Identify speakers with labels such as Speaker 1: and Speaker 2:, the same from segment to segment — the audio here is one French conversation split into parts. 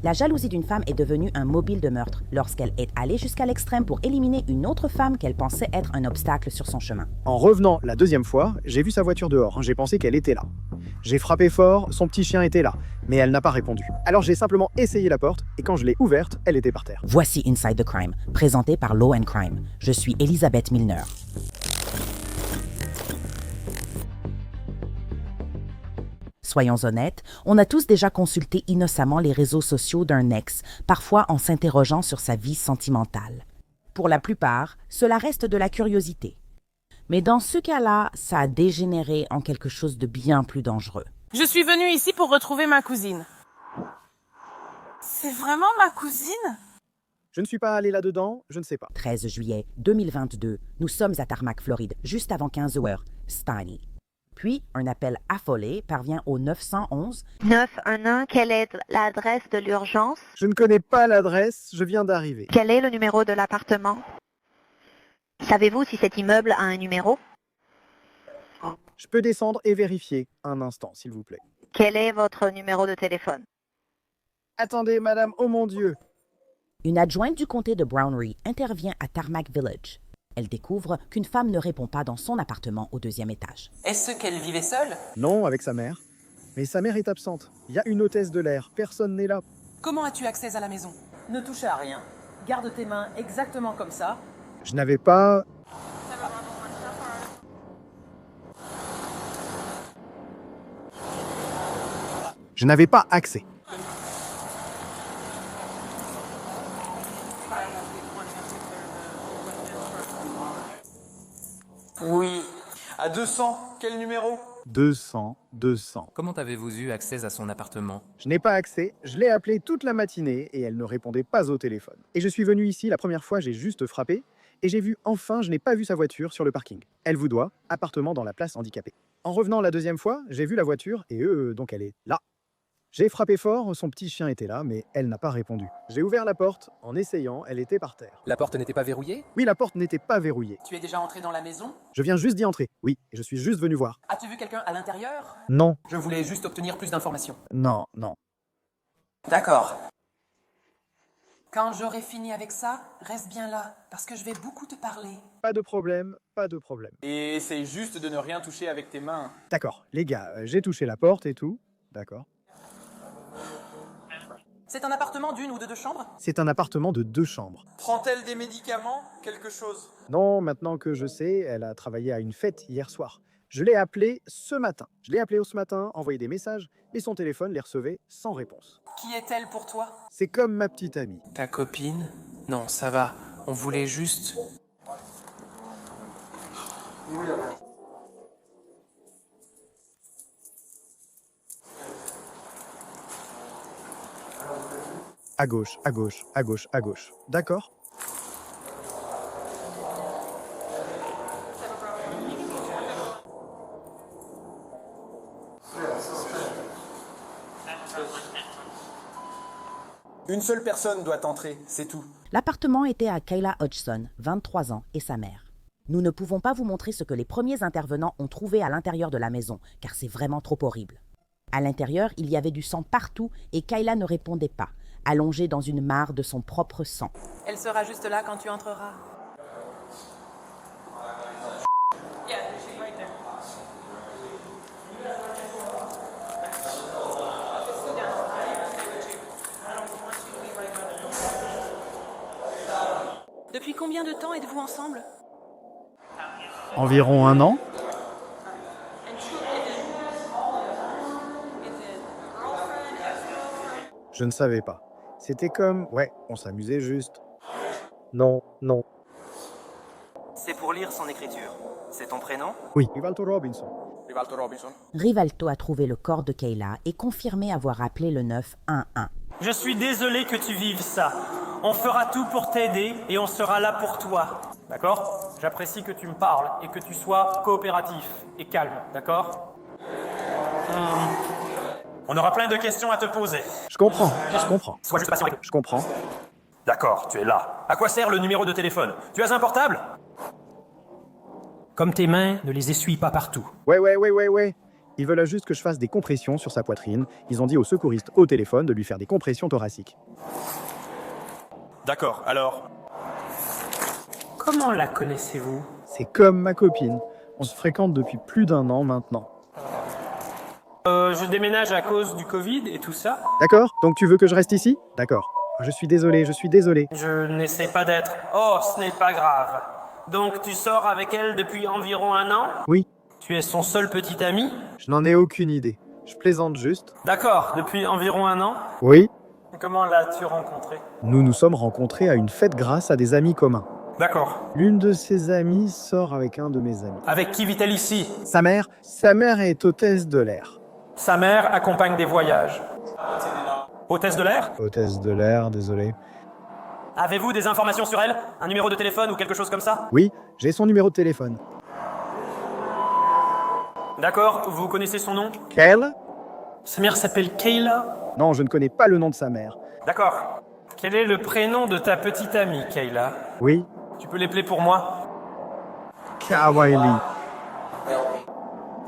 Speaker 1: La jalousie d'une femme est devenue un mobile de meurtre lorsqu'elle est allée jusqu'à l'extrême pour éliminer une autre femme qu'elle pensait être un obstacle sur son chemin.
Speaker 2: En revenant la deuxième fois, j'ai vu sa voiture dehors. J'ai pensé qu'elle était là. J'ai frappé fort, son petit chien était là, mais elle n'a pas répondu. Alors j'ai simplement essayé la porte, et quand je l'ai ouverte, elle était par terre.
Speaker 1: Voici Inside the Crime, présenté par Law & Crime. Je suis Elisabeth Milner. Soyons honnêtes, on a tous déjà consulté innocemment les réseaux sociaux d'un ex, parfois en s'interrogeant sur sa vie sentimentale. Pour la plupart, cela reste de la curiosité. Mais dans ce cas-là, ça a dégénéré en quelque chose de bien plus dangereux.
Speaker 3: Je suis venue ici pour retrouver ma cousine. C'est vraiment ma cousine?
Speaker 2: Je ne suis pas allé là-dedans, je ne sais pas.
Speaker 1: 13 juillet 2022, nous sommes à Tarmac, Floride, juste avant 15 heures, Stani. Puis, un appel affolé parvient au 911.
Speaker 4: 911, quelle est l'adresse de l'urgence?
Speaker 2: Je ne connais pas l'adresse, je viens d'arriver.
Speaker 4: Quel est le numéro de l'appartement? Savez-vous si cet immeuble a un numéro?
Speaker 2: Je peux descendre et vérifier. Un instant, s'il vous plaît.
Speaker 4: Quel est votre numéro de téléphone?
Speaker 2: Attendez, madame, oh mon Dieu!
Speaker 1: Une adjointe du comté de Brownree intervient à Tarmac Village. Elle découvre qu'une femme ne répond pas dans son appartement au 2e étage.
Speaker 3: Est-ce qu'elle vivait seule?
Speaker 2: Non, avec sa mère. Mais sa mère est absente. Il y a une hôtesse de l'air, personne n'est là.
Speaker 3: Comment as-tu accès à la maison? Ne touche à rien. Garde tes mains exactement comme ça.
Speaker 2: Je n'avais pas... Je n'avais pas accès.
Speaker 5: Oui. À 200, quel numéro?
Speaker 2: 200.
Speaker 6: Comment avez-vous eu accès à son appartement?
Speaker 2: Je n'ai pas accès, je l'ai appelée toute la matinée et elle ne répondait pas au téléphone. Et je suis venu ici, la première fois, j'ai juste frappé et j'ai vu enfin, je n'ai pas vu sa voiture sur le parking. Elle vous doit, appartement dans la place handicapée. En revenant la deuxième fois, j'ai vu la voiture et donc elle est là. J'ai frappé fort, son petit chien était là, mais elle n'a pas répondu. J'ai ouvert la porte, en essayant, elle était par terre.
Speaker 6: La porte n'était pas verrouillée?
Speaker 2: Oui, la porte n'était pas verrouillée.
Speaker 3: Tu es déjà entré dans la maison?
Speaker 2: Je viens juste d'y entrer, oui, et je suis juste venu voir.
Speaker 3: As-tu vu quelqu'un à l'intérieur?
Speaker 2: Non,
Speaker 3: Je voulais juste obtenir plus d'informations.
Speaker 2: non.
Speaker 3: D'accord. Quand j'aurai fini avec ça, reste bien là, parce que je vais beaucoup te parler.
Speaker 2: Pas de problème, pas de problème.
Speaker 5: Et essaye juste de ne rien toucher avec tes mains.
Speaker 2: D'accord, les gars, j'ai touché la porte et tout. D'accord.
Speaker 3: C'est un appartement d'une ou de 2 chambres?
Speaker 2: C'est un appartement de 2 chambres.
Speaker 5: Prend-elle des médicaments? Quelque chose?
Speaker 2: Non, maintenant que je sais, elle a travaillé à une fête hier soir. Je l'ai appelée ce matin. Envoyé des messages, mais son téléphone les recevait sans réponse.
Speaker 3: Qui est-elle pour toi?
Speaker 2: C'est comme ma petite amie.
Speaker 3: Ta copine? Non, ça va. On voulait juste...
Speaker 2: À gauche. D'accord?
Speaker 5: Une seule personne doit entrer, c'est tout.
Speaker 1: L'appartement était à Kayla Hodgson, 23 ans, et sa mère. Nous ne pouvons pas vous montrer ce que les premiers intervenants ont trouvé à l'intérieur de la maison, car c'est vraiment trop horrible. À l'intérieur, il y avait du sang partout et Kayla ne répondait pas, allongée dans une mare de son propre sang.
Speaker 3: Elle sera juste là quand tu entreras. Depuis combien de temps êtes-vous ensemble?
Speaker 2: Environ 1 an? Je ne savais pas. C'était comme... Ouais, on s'amusait juste. Non.
Speaker 7: C'est pour lire son écriture. C'est ton prénom?
Speaker 2: Oui, Rivalto Robinson.
Speaker 5: Rivalto Robinson.
Speaker 1: Rivalto a trouvé le corps de Kayla et confirmé avoir appelé le 911.
Speaker 7: Je suis désolé que tu vives ça. On fera tout pour t'aider et on sera là pour toi. D'accord? J'apprécie que tu me parles et que tu sois coopératif et calme, d'accord? On aura plein de questions à te poser.
Speaker 2: Je comprends.
Speaker 7: Sois juste patient avec nous.
Speaker 2: Je comprends.
Speaker 7: D'accord, tu es là. À quoi sert le numéro de téléphone? Tu as un portable? Comme tes mains, ne les essuie pas partout.
Speaker 2: Ouais. Ils veulent juste que je fasse des compressions sur sa poitrine. Ils ont dit aux secouristes au téléphone de lui faire des compressions thoraciques.
Speaker 7: D'accord, alors... Comment la connaissez-vous?
Speaker 2: C'est comme ma copine. On se fréquente depuis plus d'1 an maintenant.
Speaker 7: Je déménage à cause du Covid et tout ça.
Speaker 2: D'accord? Donc tu veux que je reste ici? D'accord. Je suis désolé, je suis désolé.
Speaker 7: Je n'essaie pas d'être... Oh, ce n'est pas grave. Donc tu sors avec elle depuis environ 1 an?
Speaker 2: Oui,
Speaker 7: Tu es son seul petit ami?
Speaker 2: je n'en ai aucune idée. Je plaisante juste.
Speaker 7: D'accord, depuis environ 1 an?
Speaker 2: Oui,
Speaker 7: Comment l'as-tu rencontré?
Speaker 2: nous nous sommes rencontrés à une fête grâce à des amis communs.
Speaker 7: D'accord.
Speaker 2: L'une de ses amies sort avec un de mes amis.
Speaker 7: Avec qui vit-elle ici?
Speaker 2: Sa mère est hôtesse de l'air.
Speaker 7: Sa mère accompagne des voyages. Hôtesse de l'air?
Speaker 2: Hôtesse de l'air, désolé.
Speaker 7: Avez-vous des informations sur elle? Un numéro de téléphone ou quelque chose comme ça?
Speaker 2: Oui, j'ai son numéro de téléphone.
Speaker 7: D'accord, vous connaissez son nom?
Speaker 2: Kayla?
Speaker 7: Sa mère s'appelle Kayla?
Speaker 2: Non, je ne connais pas le nom de sa mère.
Speaker 7: D'accord. Quel est le prénom de ta petite amie, Kayla?
Speaker 2: Oui,
Speaker 7: Tu peux l'épeler pour moi?
Speaker 2: Kawaii.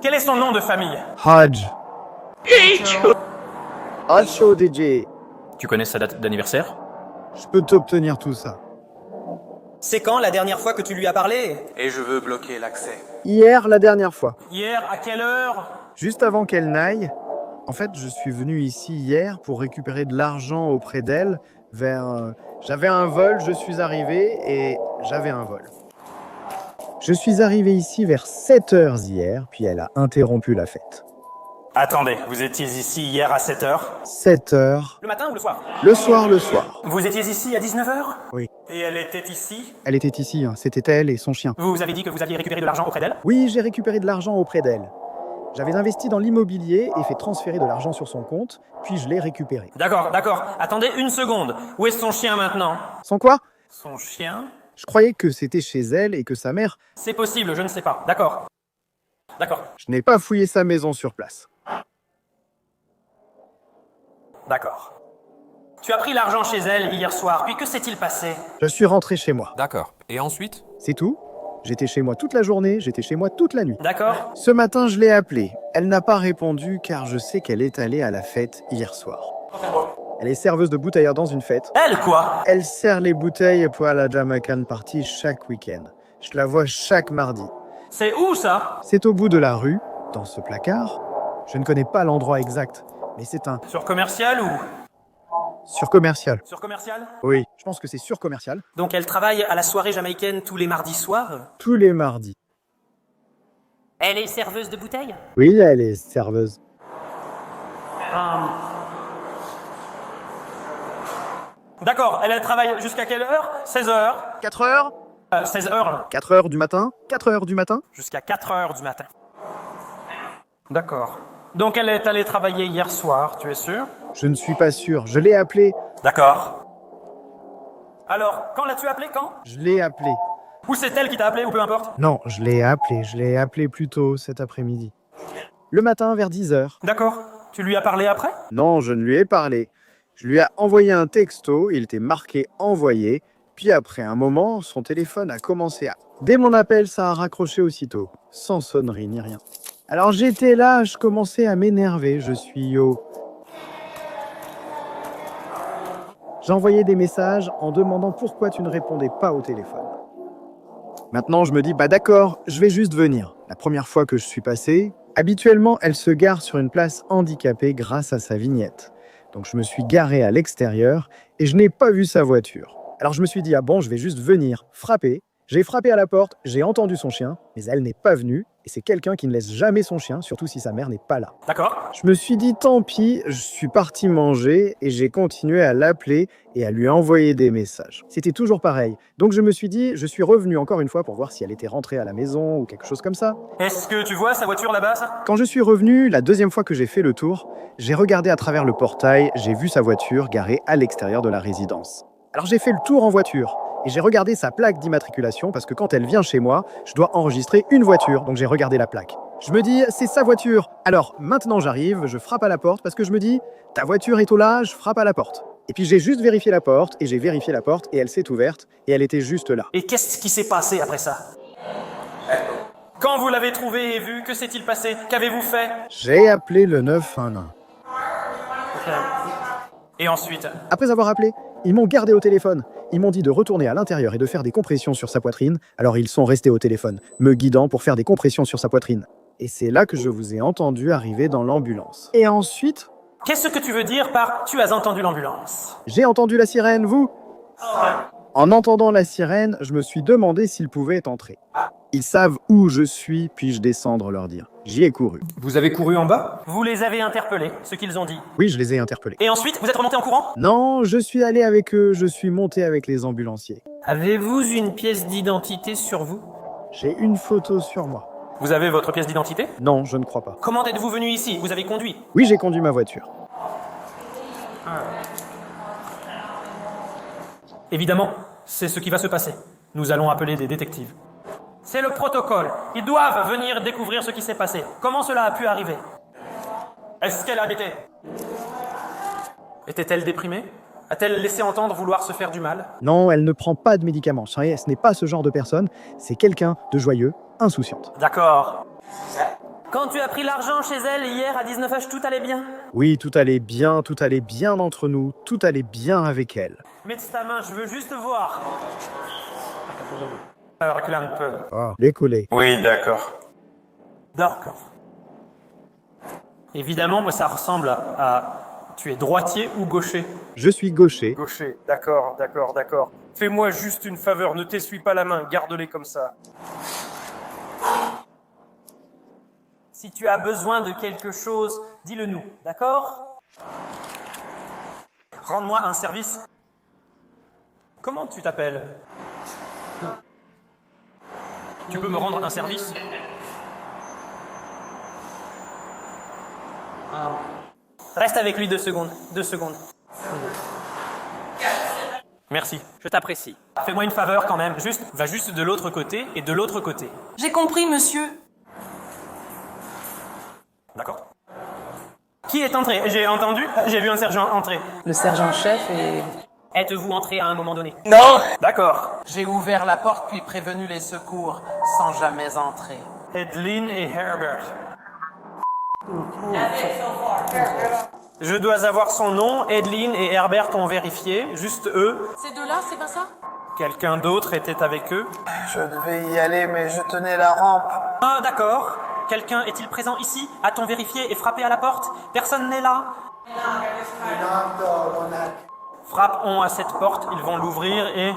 Speaker 7: Quel est son nom de famille?
Speaker 2: Hodge. Hacho DJ.
Speaker 7: Tu connais sa date d'anniversaire?
Speaker 2: Je peux t'obtenir tout ça.
Speaker 3: C'est quand la dernière fois que tu lui as parlé?
Speaker 5: Et je veux bloquer l'accès.
Speaker 2: Hier, la dernière fois.
Speaker 7: Hier, à quelle heure?
Speaker 2: Juste avant qu'elle n'aille, en fait, je suis venu ici hier pour récupérer de l'argent auprès d'elle j'avais un vol, je suis arrivé et j'avais un vol. Je suis arrivé ici vers 7h hier, puis elle a interrompu la fête.
Speaker 7: Attendez, vous étiez ici hier à 7h?
Speaker 2: 7h,
Speaker 7: Le matin ou le soir?
Speaker 2: le soir.
Speaker 7: Vous étiez ici à 19h?
Speaker 2: Oui.
Speaker 7: Et elle était ici?
Speaker 2: Elle était ici, hein, c'était elle et son chien.
Speaker 7: Vous avez dit que vous aviez récupéré de l'argent auprès d'elle?
Speaker 2: Oui, j'ai récupéré de l'argent auprès d'elle. J'avais investi dans l'immobilier et fait transférer de l'argent sur son compte, puis je l'ai récupéré.
Speaker 7: D'accord. Attendez une seconde. Où est son chien maintenant?
Speaker 2: Sans quoi?
Speaker 7: Son chien?
Speaker 2: Je croyais que c'était chez elle et que sa mère...
Speaker 7: C'est possible, je ne sais pas. D'accord.
Speaker 2: Je n'ai pas fouillé sa maison sur place.
Speaker 7: D'accord. Tu as pris l'argent chez elle hier soir, puis que s'est-il passé?
Speaker 2: Je suis rentré chez moi.
Speaker 6: D'accord. Et ensuite?
Speaker 2: C'est tout. J'étais chez moi toute la journée, j'étais chez moi toute la nuit.
Speaker 7: D'accord.
Speaker 2: Ce matin, je l'ai appelée. Elle n'a pas répondu car je sais qu'elle est allée à la fête hier soir. Elle est serveuse de bouteilles dans une fête.
Speaker 7: Elle quoi?
Speaker 2: Elle sert les bouteilles pour la Jamaican Party chaque week-end. Je la vois chaque mardi.
Speaker 7: C'est où ça?
Speaker 2: C'est au bout de la rue, dans ce placard. Je ne connais pas l'endroit exact, mais c'est un
Speaker 7: Sur commercial ou?
Speaker 2: sur commercial.
Speaker 7: Sur commercial?
Speaker 2: Oui, je pense que c'est sur commercial.
Speaker 7: Donc elle travaille à la soirée jamaïcaine tous les mardis soirs?
Speaker 2: Tous les mardis.
Speaker 7: Elle est serveuse de bouteilles?
Speaker 2: Oui, elle est serveuse.
Speaker 7: D'accord, elle travaille jusqu'à quelle heure? 16h?
Speaker 2: 4 heures
Speaker 7: 16h
Speaker 2: 4 heures du matin 4 heures du matin
Speaker 7: jusqu'à 4h du matin. D'accord. Donc elle est allée travailler hier soir, tu es sûr?
Speaker 2: Je ne suis pas sûr. Je l'ai appelée.
Speaker 7: D'accord. Alors, quand l'as-tu appelée, quand?
Speaker 2: Je l'ai appelée.
Speaker 7: Ou c'est elle qui t'a appelé, ou peu importe?
Speaker 2: Non, je l'ai appelée. Je l'ai appelée plus tôt cet après-midi. Le matin vers 10 heures.
Speaker 7: D'accord. Tu lui as parlé après?
Speaker 2: Non, je ne lui ai parlé. Je lui ai envoyé un texto, il était marqué envoyé, puis après un moment, son téléphone a commencé à... Dès mon appel, ça a raccroché aussitôt, sans sonnerie ni rien. Alors j'étais là, je commençais à m'énerver, je suis au... J'envoyais des messages en demandant pourquoi tu ne répondais pas au téléphone. Maintenant, je me dis, bah d'accord, je vais juste venir. La première fois que je suis passé, habituellement, elle se gare sur une place handicapée grâce à sa vignette. Donc je me suis garé à l'extérieur et je n'ai pas vu sa voiture. Alors je me suis dit, ah bon, je vais juste venir, frapper. J'ai frappé à la porte, j'ai entendu son chien, mais elle n'est pas venue. Et c'est quelqu'un qui ne laisse jamais son chien, surtout si sa mère n'est pas là.
Speaker 7: D'accord.
Speaker 2: Je me suis dit, tant pis, je suis parti manger et j'ai continué à l'appeler et à lui envoyer des messages. C'était toujours pareil. Donc je me suis dit, je suis revenu encore une fois pour voir si elle était rentrée à la maison ou quelque chose comme ça.
Speaker 7: Est-ce que tu vois sa voiture là-bas, ça?
Speaker 2: Quand je suis revenu, la deuxième fois que j'ai fait le tour, j'ai regardé à travers le portail, j'ai vu sa voiture garée à l'extérieur de la résidence. Alors j'ai fait le tour en voiture. Et j'ai regardé sa plaque d'immatriculation parce que quand elle vient chez moi, je dois enregistrer une voiture, donc j'ai regardé la plaque. Je me dis, c'est sa voiture. Alors maintenant j'arrive, je frappe à la porte parce que je me dis, ta voiture est au là, je frappe à la porte. Et puis j'ai juste vérifié la porte, et j'ai vérifié la porte, et elle s'est ouverte, et elle était juste là.
Speaker 7: Et qu'est-ce qui s'est passé après ça? Quand vous l'avez trouvé et vu, que s'est-il passé? Qu'avez-vous fait?
Speaker 2: J'ai appelé le 911.
Speaker 7: Et ensuite?
Speaker 2: Après avoir appelé, ils m'ont gardé au téléphone. Ils m'ont dit de retourner à l'intérieur et de faire des compressions sur sa poitrine. Alors ils sont restés au téléphone, me guidant pour faire des compressions sur sa poitrine. Et c'est là que je vous ai entendu arriver dans l'ambulance. Et ensuite,
Speaker 7: Qu'est-ce que tu veux dire par « tu as entendu l'ambulance »
Speaker 2: j'ai entendu la sirène, vous? En entendant la sirène, je me suis demandé s'ils pouvaient entrer. Ils savent où je suis, puis-je descendre leur dire. J'y ai couru.
Speaker 7: Vous avez couru en bas? Vous les avez interpellés, ce qu'ils ont dit.
Speaker 2: Oui, je les ai interpellés.
Speaker 7: Et ensuite, vous êtes remonté en courant?
Speaker 2: Non, je suis allé avec eux, je suis monté avec les ambulanciers.
Speaker 7: Avez-vous une pièce d'identité sur vous?
Speaker 2: J'ai une photo sur moi.
Speaker 7: Vous avez votre pièce d'identité?
Speaker 2: Non, je ne crois pas.
Speaker 7: Comment êtes-vous venu ici? Vous avez conduit?
Speaker 2: Oui, j'ai conduit ma voiture.
Speaker 7: Évidemment, c'est ce qui va se passer. Nous allons appeler des détectives. C'est le protocole. Ils doivent venir découvrir ce qui s'est passé. Comment cela a pu arriver? Est-ce qu'elle a été? Était-elle déprimée? A-t-elle laissé entendre vouloir se faire du mal?
Speaker 2: Non, elle ne prend pas de médicaments. Ce n'est pas ce genre de personne. C'est quelqu'un de joyeux, insouciante.
Speaker 7: D'accord. Quand tu as pris l'argent chez elle hier à 19h, tout allait bien?
Speaker 2: Oui, tout allait bien entre nous, tout allait bien avec elle.
Speaker 7: Mets ta main, je veux juste voir. Alors, recule un peu.
Speaker 2: Oh, les collés.
Speaker 7: Oui, d'accord. D'accord. Évidemment, moi, ça ressemble à... Tu es droitier ou gaucher?
Speaker 2: Je suis gaucher.
Speaker 7: Gaucher, d'accord, d'accord, d'accord. Fais-moi juste une faveur, ne t'essuie pas la main, garde-les comme ça. Si tu as besoin de quelque chose, dis-le nous, d'accord? Rends-moi un service. Comment tu t'appelles? Tu peux me rendre un service? Reste avec lui 2 secondes. 2 secondes. Merci, je t'apprécie. Fais-moi une faveur quand même, va juste de l'autre côté et de l'autre côté.
Speaker 3: J'ai compris, monsieur.
Speaker 7: D'accord. Qui est entré? J'ai entendu, j'ai vu un sergent entrer.
Speaker 3: Le sergent-chef et...
Speaker 7: Êtes-vous entré à un moment donné?
Speaker 3: Non!
Speaker 7: D'accord.
Speaker 3: J'ai ouvert la porte puis prévenu les secours sans jamais entrer.
Speaker 7: Edlin et Herbert. Je dois avoir son nom, Edlin et Herbert ont vérifié, juste eux.
Speaker 3: Ces deux-là, c'est pas ça?
Speaker 7: Quelqu'un d'autre était avec eux?
Speaker 3: Je devais y aller, mais je tenais la rampe.
Speaker 7: Ah, d'accord. Quelqu'un est-il présent ici? A-t-on vérifié et frappé à la porte? Personne n'est là? Frappons à cette porte, ils vont l'ouvrir et...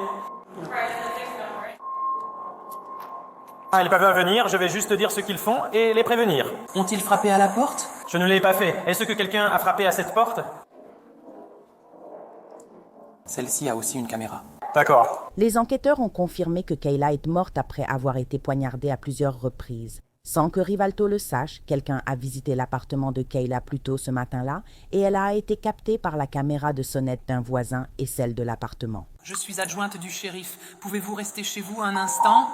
Speaker 7: Ah, ils peuvent venir, je vais juste dire ce qu'ils font et les prévenir.
Speaker 3: Ont-ils frappé à la porte?
Speaker 7: Je ne l'ai pas fait. Est-ce que quelqu'un a frappé à cette porte?
Speaker 3: Celle-ci a aussi une caméra.
Speaker 7: D'accord.
Speaker 1: Les enquêteurs ont confirmé que Kayla est morte après avoir été poignardée à plusieurs reprises. Sans que Rivalto le sache, quelqu'un a visité l'appartement de Kayla plus tôt ce matin-là et elle a été captée par la caméra de sonnette d'un voisin et celle de l'appartement.
Speaker 3: Je suis adjointe du shérif. Pouvez-vous rester chez vous un instant?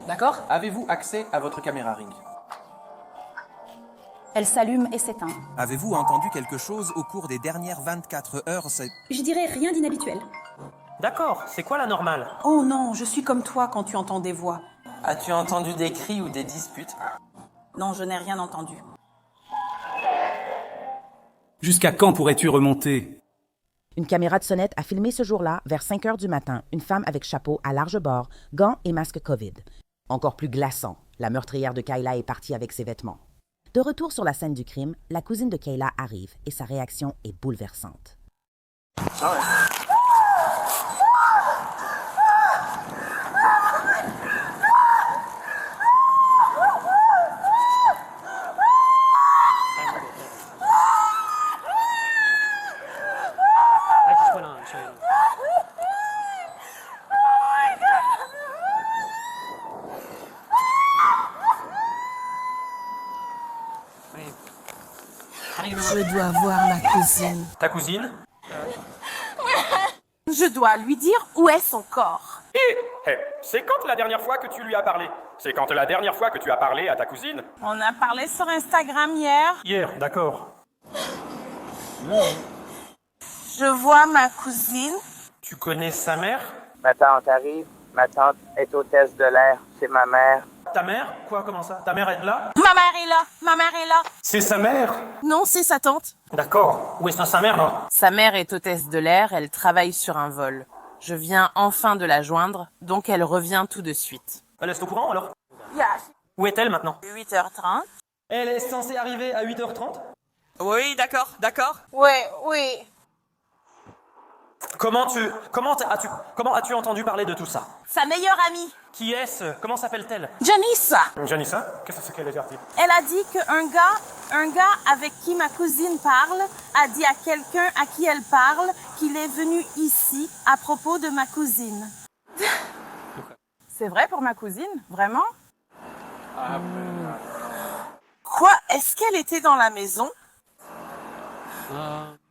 Speaker 3: D'accord? Avez-vous accès à votre caméra Ring?
Speaker 8: Elle s'allume et s'éteint.
Speaker 9: Avez-vous entendu quelque chose au cours des dernières 24 heures?
Speaker 8: Je dirais rien d'inhabituel.
Speaker 7: D'accord, c'est quoi la normale?
Speaker 8: Oh non, je suis comme toi quand tu entends des voix.
Speaker 3: As-tu entendu des cris ou des disputes?
Speaker 8: Non, je n'ai rien entendu.
Speaker 10: Jusqu'à quand pourrais-tu remonter?
Speaker 1: Une caméra de sonnette a filmé ce jour-là, vers 5 heures du matin, une femme avec chapeau à large bord, gants et masque COVID. Encore plus glaçant, la meurtrière de Kayla est partie avec ses vêtements. De retour sur la scène du crime, la cousine de Kayla arrive et sa réaction est bouleversante.
Speaker 11: Je dois voir ma cousine.
Speaker 7: Ta cousine?
Speaker 11: Je dois lui dire où est son corps.
Speaker 7: C'est quand la dernière fois que tu lui as parlé? C'est quand la dernière fois que tu as parlé à ta cousine?
Speaker 11: On a parlé sur Instagram hier.
Speaker 7: Hier, d'accord.
Speaker 11: Je vois ma cousine.
Speaker 7: Tu connais sa mère?
Speaker 12: Ma tante arrive. Ma tante est hôtesse de l'air. C'est ma mère.
Speaker 7: Ta mère? Quoi, comment ça? Ta mère est là?
Speaker 11: Ma mère est là. Ma mère est là.
Speaker 7: C'est sa mère?
Speaker 11: Non, c'est sa tante.
Speaker 7: D'accord. Où est sa mère, non?
Speaker 3: Sa mère est hôtesse de l'air, elle travaille sur un vol. Je viens enfin de la joindre, donc elle revient tout de suite.
Speaker 7: Elle est au courant, alors?
Speaker 11: Yeah.
Speaker 7: Où est-elle, maintenant?
Speaker 11: 8h30.
Speaker 7: Elle est censée arriver à 8h30?
Speaker 3: Oui, d'accord.
Speaker 11: Oui.
Speaker 7: Comment as-tu entendu parler de tout ça?
Speaker 11: Sa meilleure amie,
Speaker 7: Qui est-ce? Comment s'appelle-t-elle?
Speaker 11: Janissa.
Speaker 7: Janissa? Qu'est-ce qu'elle est artiste?
Speaker 11: Elle a dit qu'un gars avec qui ma cousine parle a dit à quelqu'un à qui elle parle qu'il est venu ici à propos de ma cousine.
Speaker 3: C'est vrai pour ma cousine? Vraiment?
Speaker 11: Quoi? Est-ce qu'elle était dans la maison?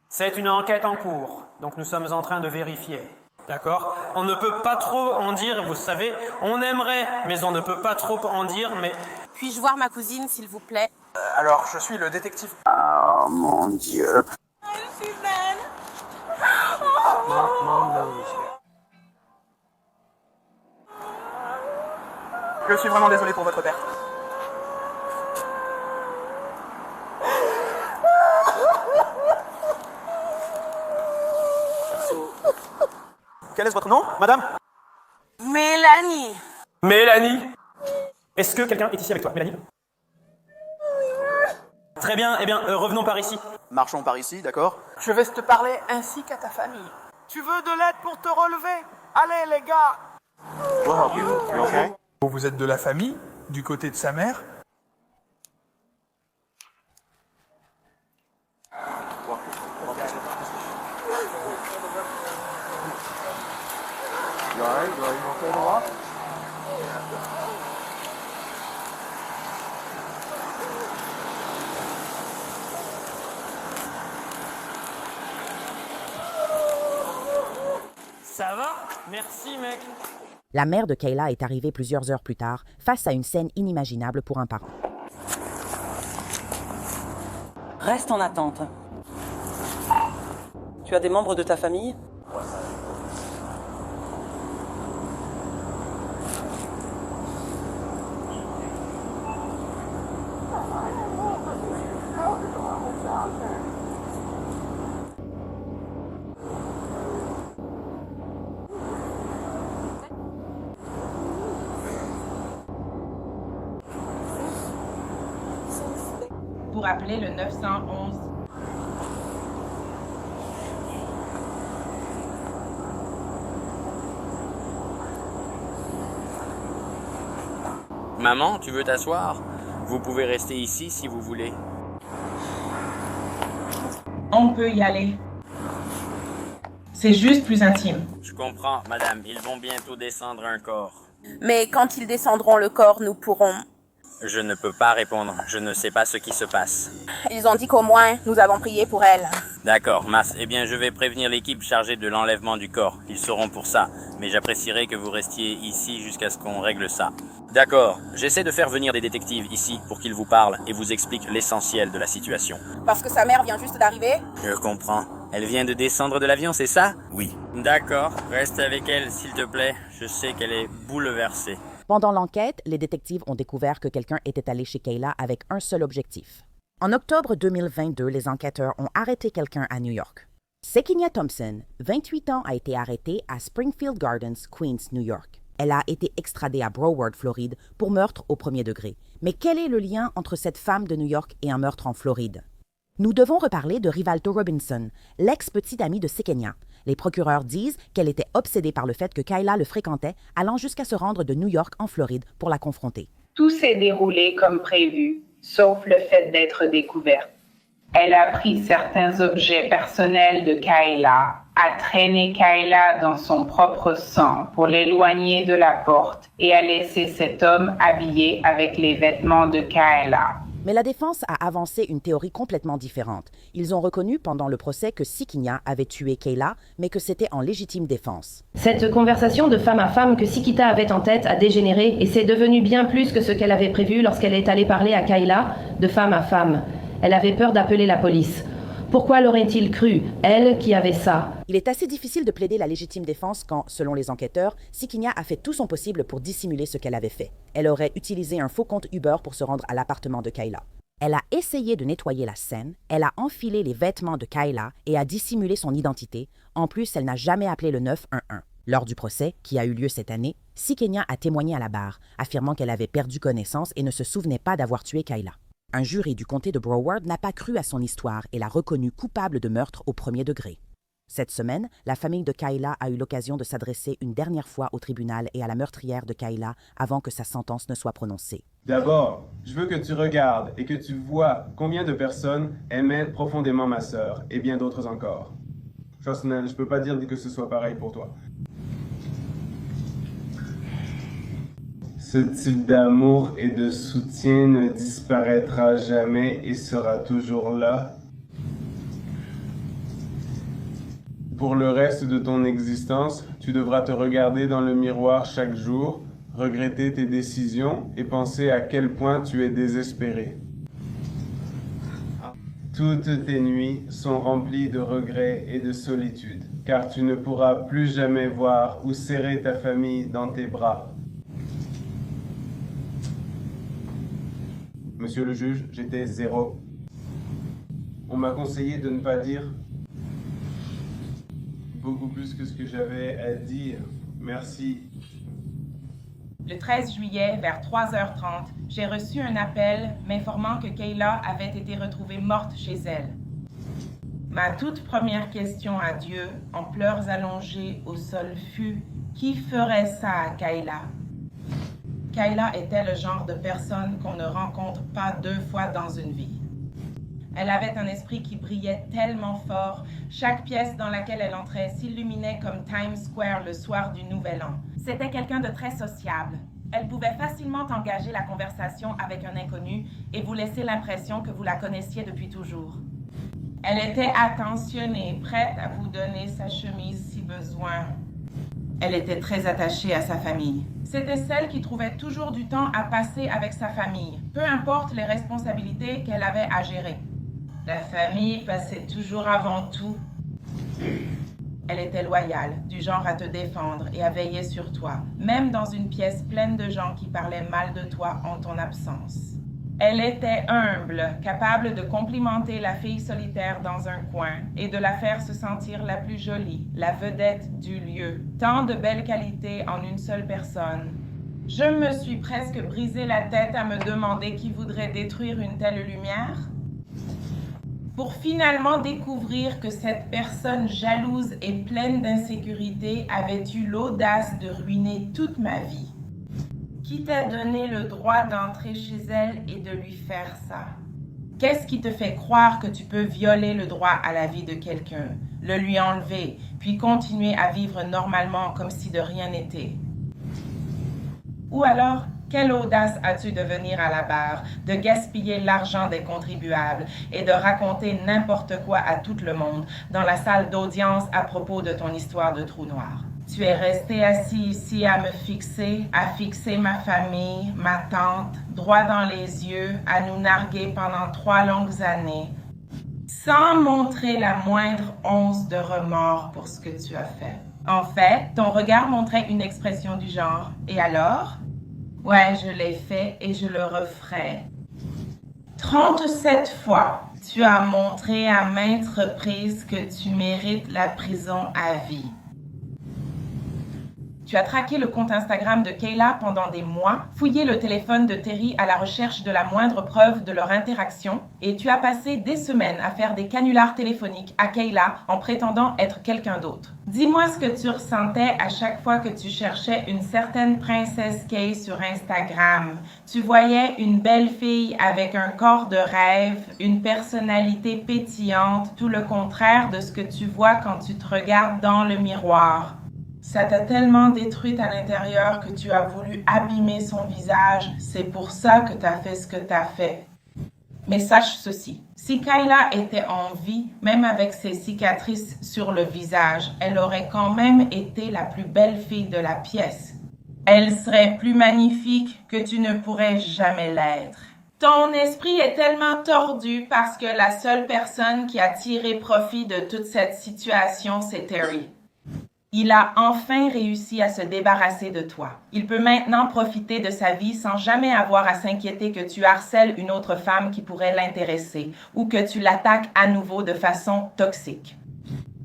Speaker 7: C'est une enquête en cours, donc nous sommes en train de vérifier. D'accord? On ne peut pas trop en dire, vous savez, on aimerait, mais on ne peut pas trop en dire, mais...
Speaker 3: Puis-je voir ma cousine, s'il vous plaît?
Speaker 5: Alors, je suis le détective.
Speaker 12: Oh mon Dieu.
Speaker 11: Je suis belle.
Speaker 5: Je suis vraiment désolé pour votre perte. Quel est votre nom, madame?
Speaker 11: Mélanie.
Speaker 7: Mélanie? Est-ce que quelqu'un est ici avec toi, Mélanie? Très bien, eh bien, revenons par ici.
Speaker 5: Marchons par ici, d'accord?
Speaker 3: Je vais te parler ainsi qu'à ta famille.
Speaker 12: Tu veux de l'aide pour te relever? Allez, les gars.
Speaker 13: Vous êtes de la famille, du côté de sa mère?
Speaker 7: Ça va? Merci, mec.
Speaker 1: La mère de Kayla est arrivée plusieurs heures plus tard, face à une scène inimaginable pour un parent.
Speaker 3: Reste en attente. Tu as des membres de ta famille?
Speaker 14: Pour appeler le 911.
Speaker 15: Maman, tu veux t'asseoir? Vous pouvez rester ici si vous voulez.
Speaker 14: On peut y aller. C'est juste plus intime.
Speaker 15: Je comprends, madame. Ils vont bientôt descendre un corps.
Speaker 3: Mais quand ils descendront le corps, nous pourrons...
Speaker 15: Je ne peux pas répondre. Je ne sais pas ce qui se passe.
Speaker 3: Ils ont dit qu'au moins, nous avons prié pour elle.
Speaker 15: D'accord, Mas. Eh bien, je vais prévenir l'équipe chargée de l'enlèvement du corps. Ils seront pour ça. Mais j'apprécierais que vous restiez ici jusqu'à ce qu'on règle ça. D'accord. J'essaie de faire venir des détectives ici pour qu'ils vous parlent et vous expliquent l'essentiel de la situation.
Speaker 3: Parce que sa mère vient juste d'arriver?
Speaker 15: Je comprends. Elle vient de descendre de l'avion, c'est ça? Oui. D'accord. Reste avec elle, s'il te plaît. Je sais qu'elle est bouleversée.
Speaker 1: Pendant l'enquête, les détectives ont découvert que quelqu'un était allé chez Kayla avec un seul objectif. En octobre 2022, les enquêteurs ont arrêté quelqu'un à New York. Sekinia Thompson, 28 ans, a été arrêtée à Springfield Gardens, Queens, New York. Elle a été extradée à Broward, Floride, pour meurtre au premier degré. Mais quel est le lien entre cette femme de New York et un meurtre en Floride? Nous devons reparler de Rivaldo Robinson, l'ex-petite amie de Sekinia. Les procureurs disent qu'elle était obsédée par le fait que Kayla le fréquentait, allant jusqu'à se rendre de New York en Floride pour la confronter.
Speaker 14: Tout s'est déroulé comme prévu, sauf le fait d'être découverte. Elle a pris certains objets personnels de Kayla, a traîné Kayla dans son propre sang pour l'éloigner de la porte et a laissé cet homme habillé avec les vêtements de Kayla.
Speaker 1: Mais la défense a avancé une théorie complètement différente. Ils ont reconnu pendant le procès que Sekinia avait tué Kayla, mais que c'était en légitime défense.
Speaker 16: Cette conversation de femme à femme que Sikita avait en tête a dégénéré et c'est devenu bien plus que ce qu'elle avait prévu lorsqu'elle est allée parler à Kayla de femme à femme. Elle avait peur d'appeler la police. Pourquoi l'aurait-il cru, elle qui avait ça?
Speaker 1: Il est assez difficile de plaider la légitime défense quand, selon les enquêteurs, Sikinia a fait tout son possible pour dissimuler ce qu'elle avait fait. Elle aurait utilisé un faux compte Uber pour se rendre à l'appartement de Kayla. Elle a essayé de nettoyer la scène, elle a enfilé les vêtements de Kayla et a dissimulé son identité. En plus, elle n'a jamais appelé le 911. Lors du procès, qui a eu lieu cette année, Sikinia a témoigné à la barre, affirmant qu'elle avait perdu connaissance et ne se souvenait pas d'avoir tué Kayla. Un jury du comté de Broward n'a pas cru à son histoire et l'a reconnue coupable de meurtre au premier degré. Cette semaine, la famille de Kayla a eu l'occasion de s'adresser une dernière fois au tribunal et à la meurtrière de Kayla avant que sa sentence ne soit prononcée.
Speaker 17: D'abord, je veux que tu regardes et que tu vois combien de personnes aimaient profondément ma sœur et bien d'autres encore. Jocelyn, je peux pas dire que ce soit pareil pour toi. Ce type d'amour et de soutien ne disparaîtra jamais et sera toujours là. Pour le reste de ton existence, tu devras te regarder dans le miroir chaque jour, regretter tes décisions et penser à quel point tu es désespéré. Toutes tes nuits sont remplies de regrets et de solitude, car tu ne pourras plus jamais voir ou serrer ta famille dans tes bras. Monsieur le juge, j'étais 0. On m'a conseillé de ne pas dire beaucoup plus que ce que j'avais à dire. Merci.
Speaker 18: Le 13 juillet, vers 3h30, j'ai reçu un appel m'informant que Kayla avait été retrouvée morte chez elle. Ma toute première question à Dieu, en pleurs allongés au sol, fut « Qui ferait ça à Kayla ?» Kayla était le genre de personne qu'on ne rencontre pas 2 fois dans une vie. Elle avait un esprit qui brillait tellement fort, chaque pièce dans laquelle elle entrait s'illuminait comme Times Square le soir du Nouvel An. C'était quelqu'un de très sociable. Elle pouvait facilement engager la conversation avec un inconnu et vous laisser l'impression que vous la connaissiez depuis toujours. Elle était attentionnée, prête à vous donner sa chemise si besoin. Elle était très attachée à sa famille. C'était celle qui trouvait toujours du temps à passer avec sa famille, peu importe les responsabilités qu'elle avait à gérer. La famille passait toujours avant tout. Elle était loyale, du genre à te défendre et à veiller sur toi, même dans une pièce pleine de gens qui parlaient mal de toi en ton absence. Elle était humble, capable de complimenter la fille solitaire dans un coin et de la faire se sentir la plus jolie, la vedette du lieu. Tant de belles qualités en une seule personne. Je me suis presque brisé la tête à me demander qui voudrait détruire une telle lumière. Pour finalement découvrir que cette personne jalouse et pleine d'insécurité avait eu l'audace de ruiner toute ma vie. Qui t'a donné le droit d'entrer chez elle et de lui faire ça? Qu'est-ce qui te fait croire que tu peux violer le droit à la vie de quelqu'un, le lui enlever, puis continuer à vivre normalement comme si de rien n'était? Ou alors, quelle audace as-tu de venir à la barre, de gaspiller l'argent des contribuables et de raconter n'importe quoi à tout le monde dans la salle d'audience à propos de ton histoire de trou noir? Tu es resté assis ici à me fixer, à fixer ma famille, ma tante, droit dans les yeux, à nous narguer pendant 3 longues années, sans montrer la moindre once de remords pour ce que tu as fait. En fait, ton regard montrait une expression du genre « Et alors? » Ouais, je l'ai fait et je le referai. 37 fois, tu as montré à maintes reprises que tu mérites la prison à vie. Tu as traqué le compte Instagram de Kayla pendant des mois, fouillé le téléphone de Terry à la recherche de la moindre preuve de leur interaction, et tu as passé des semaines à faire des canulars téléphoniques à Kayla en prétendant être quelqu'un d'autre. Dis-moi ce que tu ressentais à chaque fois que tu cherchais une certaine princesse Kay sur Instagram. Tu voyais une belle fille avec un corps de rêve, une personnalité pétillante, tout le contraire de ce que tu vois quand tu te regardes dans le miroir. Ça t'a tellement détruite à l'intérieur que tu as voulu abîmer son visage. C'est pour ça que tu as fait ce que tu as fait. Mais sache ceci, si Kayla était en vie, même avec ses cicatrices sur le visage, elle aurait quand même été la plus belle fille de la pièce. Elle serait plus magnifique que tu ne pourrais jamais l'être. Ton esprit est tellement tordu parce que la seule personne qui a tiré profit de toute cette situation, c'est Terry. Il a enfin réussi à se débarrasser de toi. Il peut maintenant profiter de sa vie sans jamais avoir à s'inquiéter que tu harcèles une autre femme qui pourrait l'intéresser ou que tu l'attaques à nouveau de façon toxique.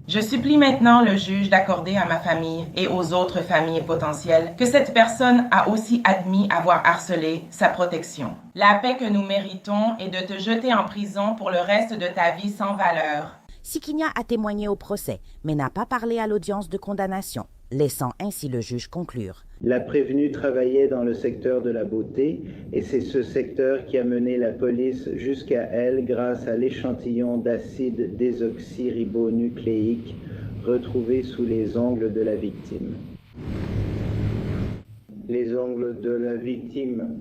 Speaker 18: Je supplie maintenant le juge d'accorder à ma famille et aux autres familles potentielles que cette personne a aussi admis avoir harcelé sa protection. La paix que nous méritons est de te jeter en prison pour le reste de ta vie sans valeur.
Speaker 1: Sikinia a témoigné au procès, mais n'a pas parlé à l'audience de condamnation, laissant ainsi le juge conclure.
Speaker 19: La prévenue travaillait dans le secteur de la beauté et c'est ce secteur qui a mené la police jusqu'à elle grâce à l'échantillon d'acide désoxyribonucléique retrouvé sous les ongles de la victime. Les ongles de la victime.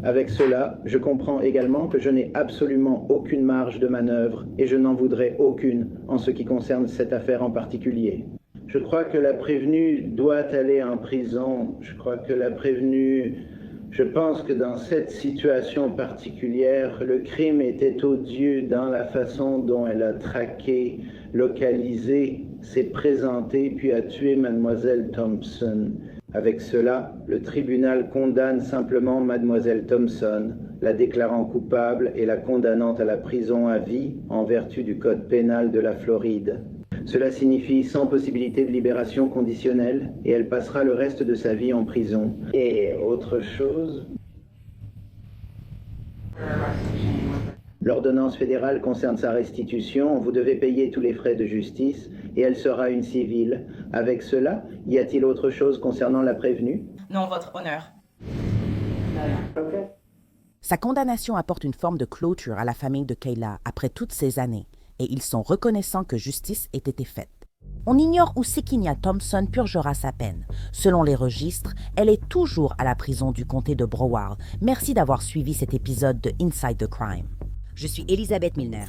Speaker 19: Avec cela, je comprends également que je n'ai absolument aucune marge de manœuvre et je n'en voudrais aucune en ce qui concerne cette affaire en particulier. Je crois que la prévenue doit aller en prison. Je pense que dans cette situation particulière, le crime était odieux dans la façon dont elle a traqué, localisé, s'est présentée puis a tué mademoiselle Thompson. Avec cela, le tribunal condamne simplement mademoiselle Thompson, la déclarant coupable et la condamnant à la prison à vie en vertu du code pénal de la Floride. Cela signifie sans possibilité de libération conditionnelle et elle passera le reste de sa vie en prison. Et autre chose, l'ordonnance fédérale concerne sa restitution. Vous devez payer tous les frais de justice et elle sera une civile. Avec cela, y a-t-il autre chose concernant la prévenue?
Speaker 18: Non, votre honneur.
Speaker 1: Sa condamnation apporte une forme de clôture à la famille de Kayla après toutes ces années, et ils sont reconnaissants que justice ait été faite. On ignore où Sikinia Thompson purgera sa peine. Selon les registres, elle est toujours à la prison du comté de Broward. Merci d'avoir suivi cet épisode de Inside the Crime.
Speaker 20: Je suis Elisabeth Milner.